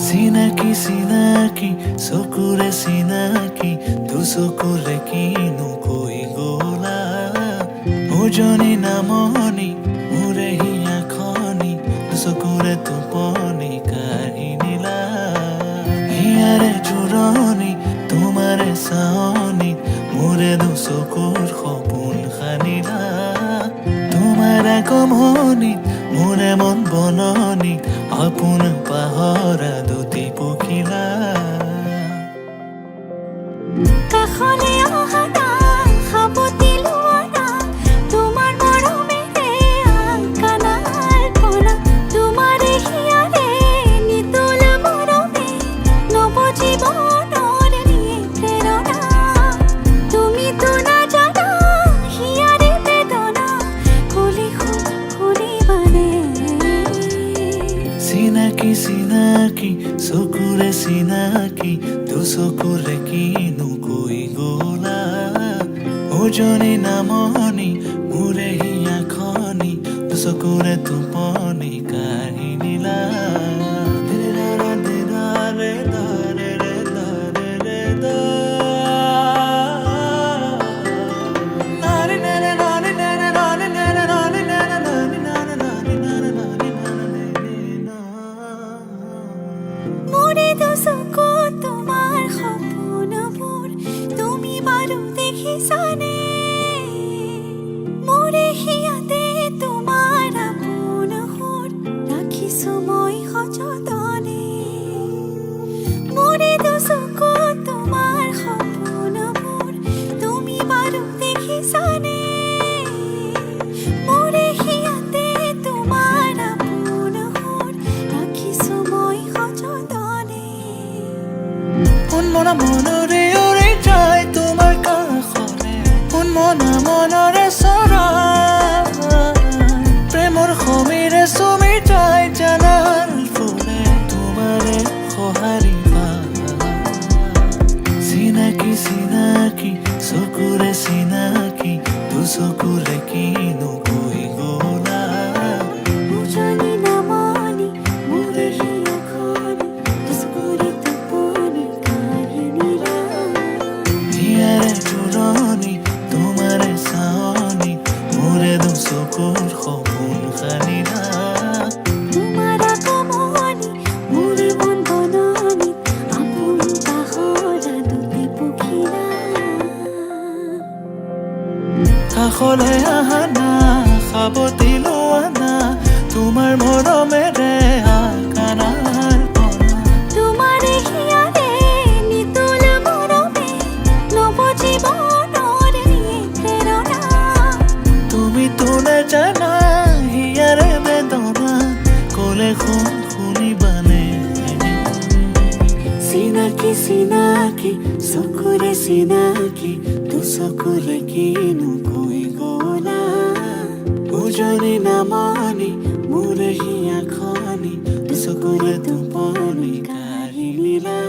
চিনাকি চিনাকি চকুৰে চিনাকি দুচকুৰে কিনো কৈ গলা উজনি নামনি মোৰে হিয়া খনি দুচকুৰে টোপনি কাঢ়ি নিলা হিয়াৰে জোৰণি তোমাৰে চাৱনি মোৰে দুচকুৰ সপোন সানিলা তোমাৰ আগমনি মোৰে মন বননি আপোন পাহৰা দুটি পখিলা কাষলে অহা না সাৱতি লোৱা না তোমাৰ মৰমেৰে কাণাৰ পৰা তোমাৰে হিয়াৰে নিতল মৰমে নৱজীৱনৰ নিয়ে প্ৰেৰণা তুমিতো নাজানা হিয়াৰে বেদনা কলি শুনিবানে চিনাকি চিনাকি চকুৰে চিনাকি দুচকুৰে কিনো কৈ গলা উজনি নামনি মোৰে হিয়া খনি দুচকুৰে টোপনি কাঢ়ি নিলা মোৰে দুচকু তোমাৰ সপোনবোৰ তুমি বাৰু দেখিছানে মোৰে হিয়াতে তোমাৰ আপোন সুৰ ৰাখিছো মই সযতনে মোৰে দুচকু তোমাৰ সপোনবোৰ তুমি বাৰু দেখিছানে মোৰে হিয়াতে তোমাৰ আপোন সুৰ ৰাখিছো মই সযতনে মনা মনৰে উৰি যায় তোমাৰ কাষলে মনা মনৰে চৰাই প্ৰেমৰ সমীৰে চুমি যায় জানাৰ ফুলে তোমাৰে সঁহাৰি চিনাকি চিনাকি চকুৰে চিনাকি দুচকুৰে কিনো কৈ গলা উজনি নামনি মোৰে হিয়া খনি দুচকুৰে টোপনি কাঢ়ি নিলা হিয়াৰে জোৰণি তোমাৰে চাৱনি মোৰে দুচকুৰ সপোন সানিলা তোমাৰ আগমনি মোৰে মন বননি আপোন পাহৰা দুটি পখিলা কাষলে আহা না সাৱতি লোৱা না তোমাৰ মৰমেৰে কাণাৰ পৰা তোমাৰে হিয়াৰে নিতল মৰমে নৱজীৱনৰ নিয়ে প্ৰেৰণা তুমিতো নাজানা হিয়াৰে বেদনা কলে শুনিবানে চিনাকি চিনাকি চকুৰে চিনাকি দুচকুৰে কিনো কৈ গলা উজনি নামনি মোৰে হিয়া খনি দুচকুৰে টোপনি কাঢ়ি নিলা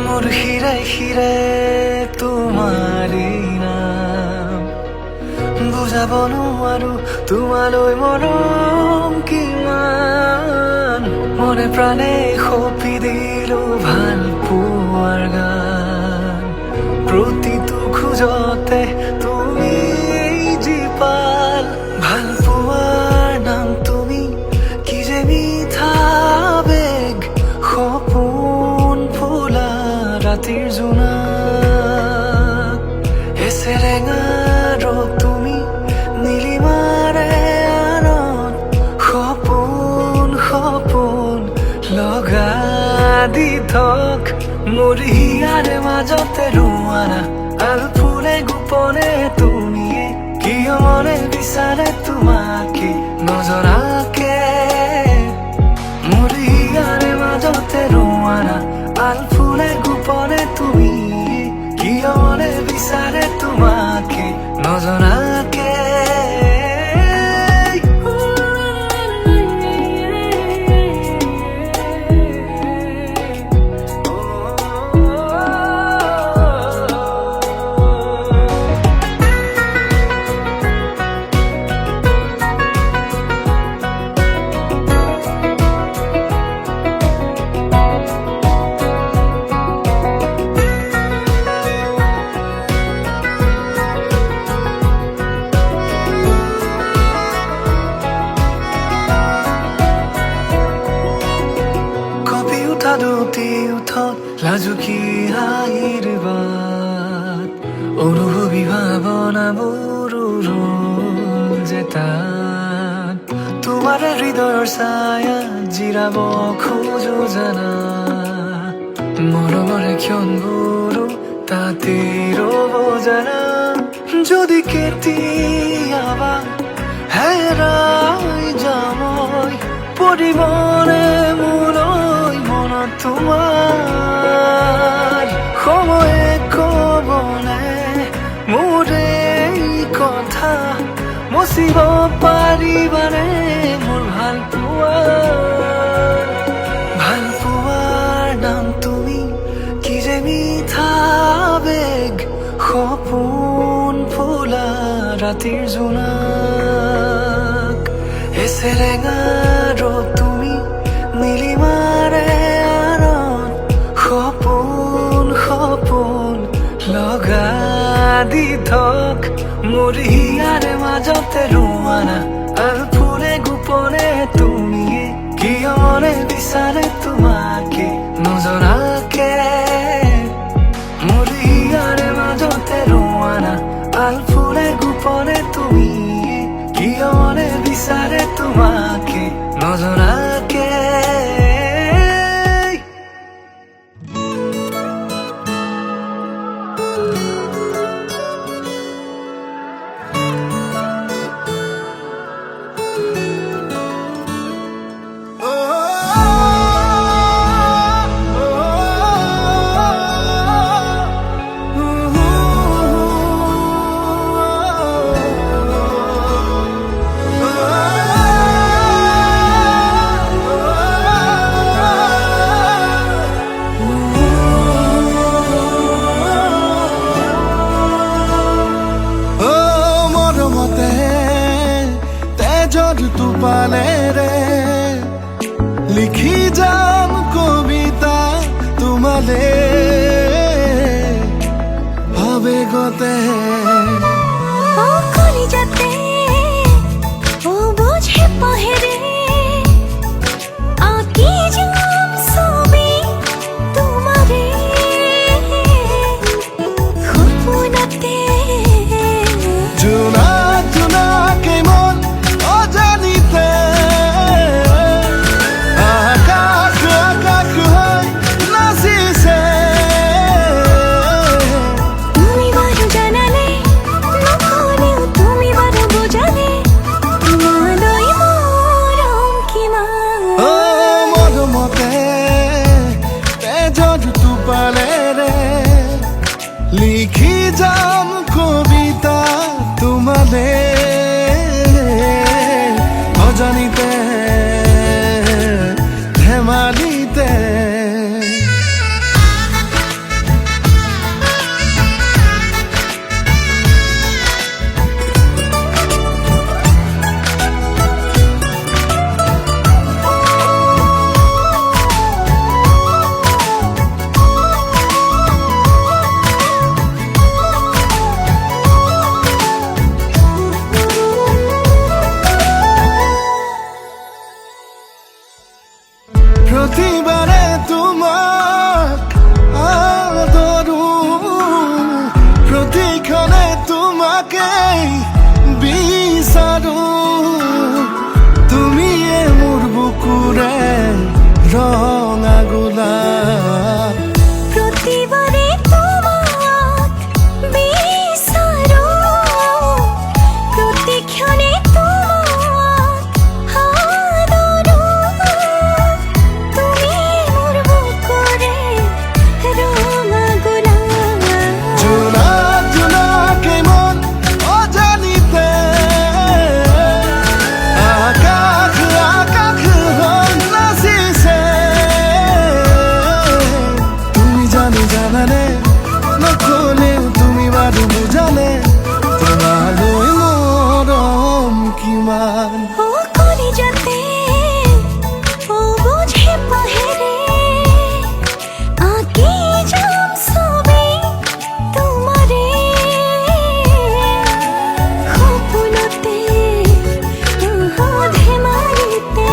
মোৰ হিৰাই হিৰাই তোমাৰে নাম বুজাব নোৱাৰো তোমালৈ মৰম কিমান মনে প্ৰাণে সপি দিলো ভাল পোৱাৰ গান প্ৰতিটো খোজতে তুমি জীপাল ভাল পোৱাৰ নাম তুমি কি যে মিঠা বেগ সপোন ফুলা ৰাতিৰ জোনাক লগা দি থক মোৰ হিয়াৰে মাজতে ৰোৱানা আলফুলে গোপনে তুমি কিয় মনে বিচাৰে তোমাকে নজৰাকে মোৰ হিয়াৰে মাজতে ৰোৱানা আলফুলে গোপনে তুমি কিয় মনে বিচাৰে তোমাকে নজৰাকে দুটি উঠত লাজুকী হাঁহিৰ বাট অনুভৱী ভাৱনাবোৰ যে তাত তোমাৰ হৃদয়ৰ ছায়া জিৰাব খোজো জানা মৰমৰে ক্ষণবোৰো তাতে ৰ'ব জানা যদি কেতিয়াবা হেৰাই যামই পৰিবনে মোলৈ মনত তোমাৰ সময়ে ক'বনে মোৰ এই কথা মচিব পাৰিবানে মোৰ ভাল পোৱাৰ নাম তুমি কি যে মিঠা বেগ সপোন ফুলা ৰাতিৰ জোনাক এছেৰেঙা তুমি নীলিমাৰে আৰত সপোন লগা দি থক মোৰ হিয়াৰে মাজতে ৰোৱানা আলফুলে গোপনে তুমি কিয় মনে বিচাৰে তোমাকে নজৰাকে মোৰ হিয়াৰে মাজতে ৰোৱানা আলফুলে গোপনে তুমি কিয় মনে বিচাৰে তোমাকে নজৰাকে পালেৰে লিখি যাম কবিতা তোমালে আবেগতে কলিজাতে ও বুঝে পাহেরে আঁকি যাম ছবি তোমারে সপোনতে জোনা জোনাকে মন অজানিতে আকাশ আকাশ হৈ নাচিছে তুমি বারো জানালে নকলেও তুমি বারো বোঝালে তোমালৈ মৰম কিমান ও মৰমতে তেজত টোপালেৰে লিখি যাম কবিতা তোমালে অজানিতে ধেমালিতে প্ৰতিবাৰে তোমাক আদৰো প্ৰতিক্ষণে তোমাকেই বিচাৰো তুমিয়ে মোৰ বুকুৰে গোলাপ প্ৰতিবাৰে তোমাক বিচাৰো প্ৰতিক্ষণে তোমাক আদৰো তুমি মোৰ বুকুৰে ৰঙা গোলাপ জোনা জোনাকে মন অজানিতে আকাশ আকাশ হল নাচিছে তুমি জানো জানানে নকলেও তুমি বাৰু বুজানে তোমালৈ মৰম কিমান ও কলিজাতে ও বুঝে পাহেৰে আঁকি যাম ছবি তোমাৰে সপোনতে ধেমালিতে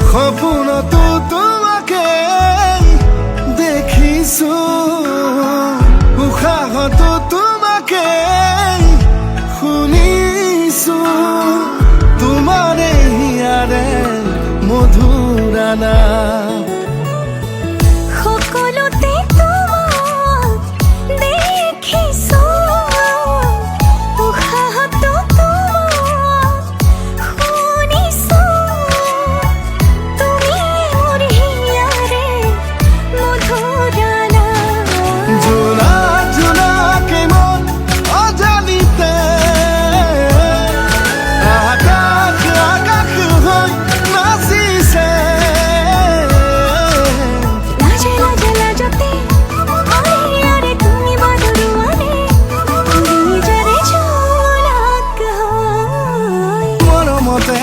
সপোনতো তোমাকে দেখিছো উশাহতো তোমাকে শুনিছো তোমাৰে হিয়াৰে মধুৰা নাম সকলোতে তোমাক দেখিছো উশাহতো তোমাক শুনিছো তুমি মোৰ হিয়াৰে মধুৰা নাম জোনা জোনাকে মন অজানিতে আকাশ আকাশ হৈ নাচিছে লাজে লাজে লাজতে আরে তুমি বাদরুয়ানে নিজরে ঝোলাক হয় মৰমতে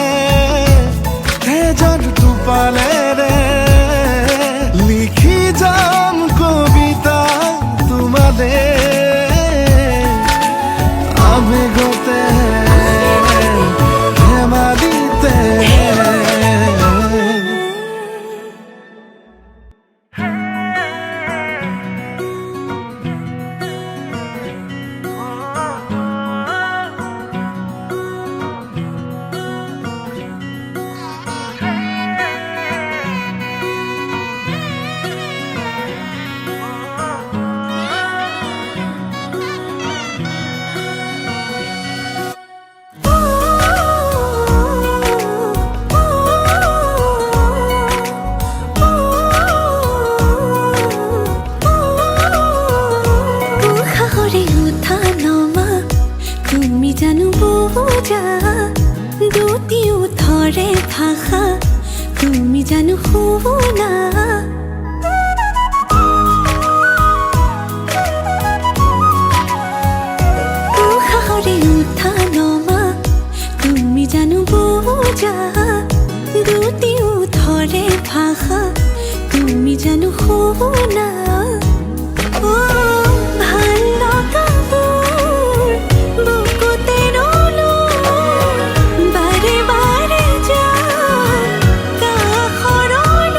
তেজৰ টোপালেৰে লিখি যাম কবিতা তোমালে আবেগতে ধেমালিতে উশাহৰে উঠা নমা তুমি জানো বুজা দুটি ওঠৰে ভাষা তুমি জানো শুনা উশাহৰে উঠা নমা তুমি জানো বুজা দুটি ওঠৰে ভাষা তুমি জানো শুনা ও ভাল লগাবোৰ বুকুতে ৰলো বাৰে বাৰে যাম কাষৰলৈ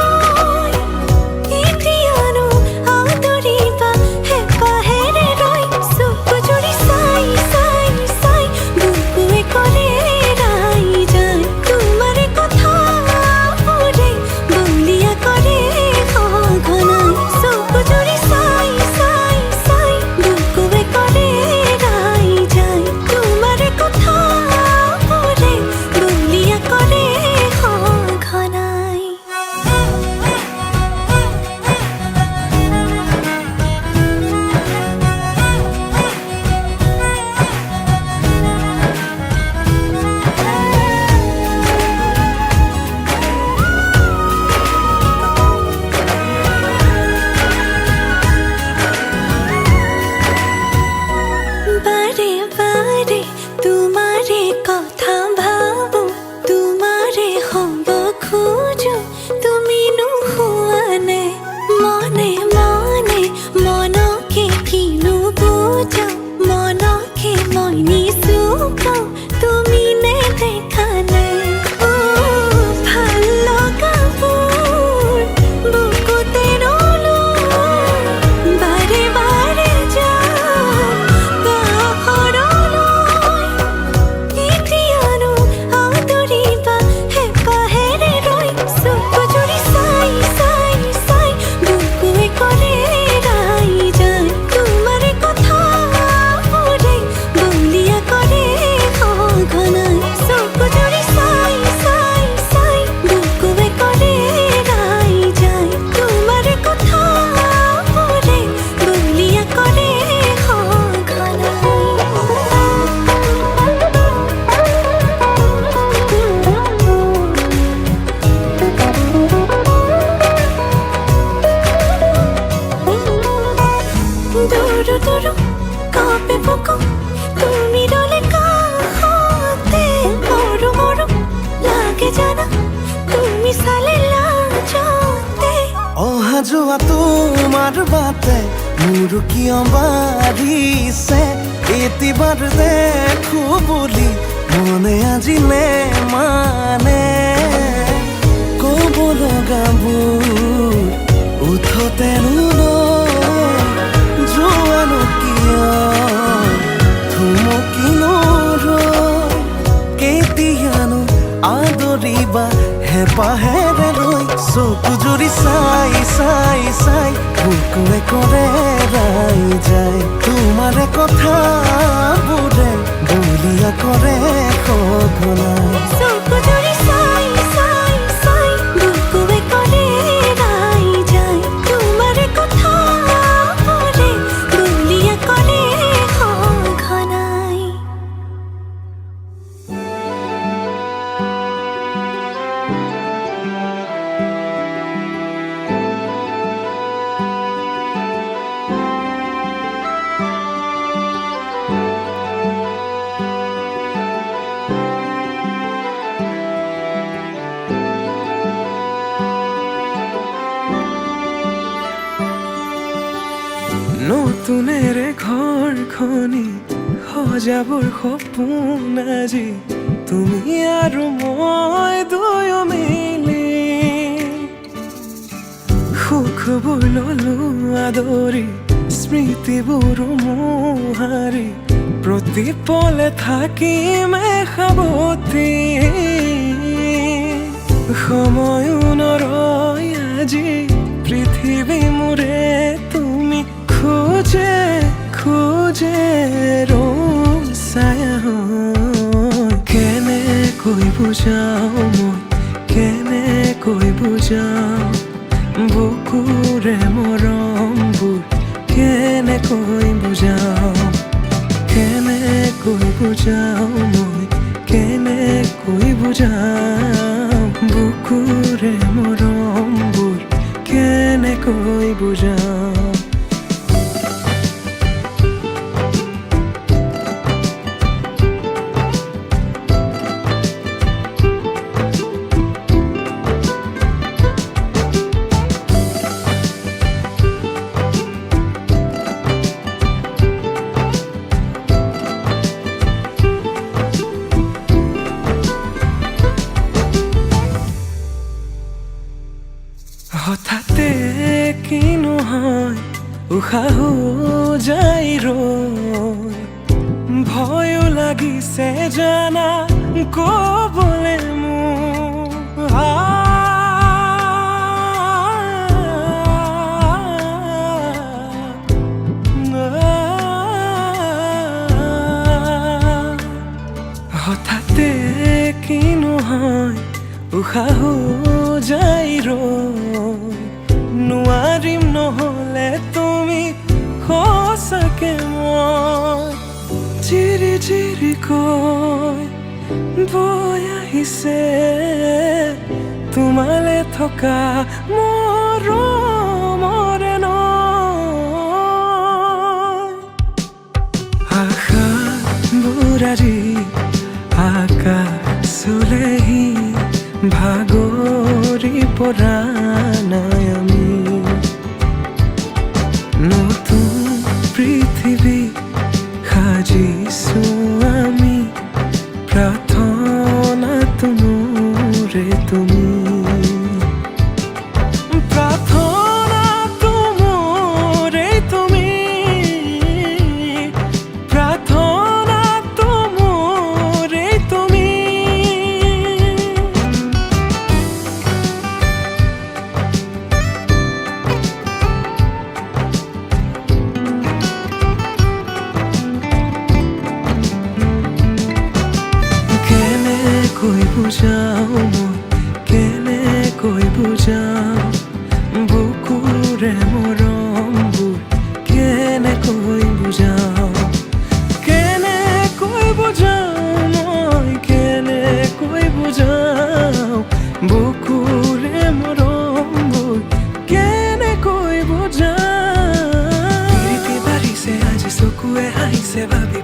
এতিয়ানো আদৰিবা হেঁপাহেৰে ৰৈ চকু জুৰি চাই চাই চাই বুকুৱে ক'লে এৰাই যায় তোমাৰে কথাবোৰে বলিয়া কৰে সঘনাই চকু কোৱা তোমাৰ বাটে মোৰ কিয় বাঢ়িছে এতিবাৰ দেখো বুলি মনে আজিলে মানে ক'ব লগাবোৰ উঠতেনো যোৱানো কিয় থুমকিনো কেতিয়ানো আদৰিবা হেঁপাহেৰে লৈ চকু জুৰি চাই চাই চাই বুকুৱে কৰে ৰাই যায় তোমাৰে কথাবোৰে বলিয়া কৰে সঘনাই চকু জুৰি চাই চাই চাই বুকুৱে কৰে ৰাই যায় তোমাৰ কথাবোৰে বলিয়া কৰে সঘনাই। নতুনেৰে ঘৰখনি সজাবৰ সপোন আজি তুমি আৰু মই দুয়ো মিলি সুখবোৰ ললো আদৰি স্মৃতিবোৰ মোহাৰি প্ৰতি পলে থাকিম সাৱতি সময়ো নৰয় আজি পৃথিৱী মোৰে তুমি খোজে খোজে ৰং ছায়া কেনেকৈ বুজাওঁ মই কেনেকৈ বুজাওঁ বুকুৰে মৰমবোৰ কেনেকৈ বুজাওঁ কেনেকৈ বুজাওঁ মই কেনেকৈ বুজাওঁ বুকুৰে মৰমবোৰ কেনেকৈ বুজাওঁ। হঠাতে কিনো হয় উশাহো যাই ৰৈ ভয়ো লাগিছে জানা ক'বলে মোৰ হঠাতে কিনো হয় উশাহো যাই ৰৈ নোৱাৰিম নহ'লে তুমি সঁচাকে মই চিৰি চিৰিকৈ বৈ আহিছে তোমালে থকা মৰমৰে নৈ আশাবোৰ আজি আকাশ চুলেহি ভাগৰি পৰা নাই আমি নতুন পৃথিৱী সাজিছো আমি প্ৰাৰ্থনা তোমোৰে তুমি প্ৰাৰ্থনা তোমোৰে তুমি প্ৰাৰ্থনা তোমোৰে তুমি কেনেকৈ বুজাওঁ মই কেনেকৈ বুজাওঁ বুকুৰে মৰমবোৰ কেনেকৈ বুজাওঁ কেনেকৈ বুজাওঁ মই কেনেকৈ বুজাওঁ বুকুৰে মৰমবোৰ কেনেকৈ বুজাওঁ প্ৰীতি বাঢ়িছে আজি চকুৱে হাঁহিছে ভাবি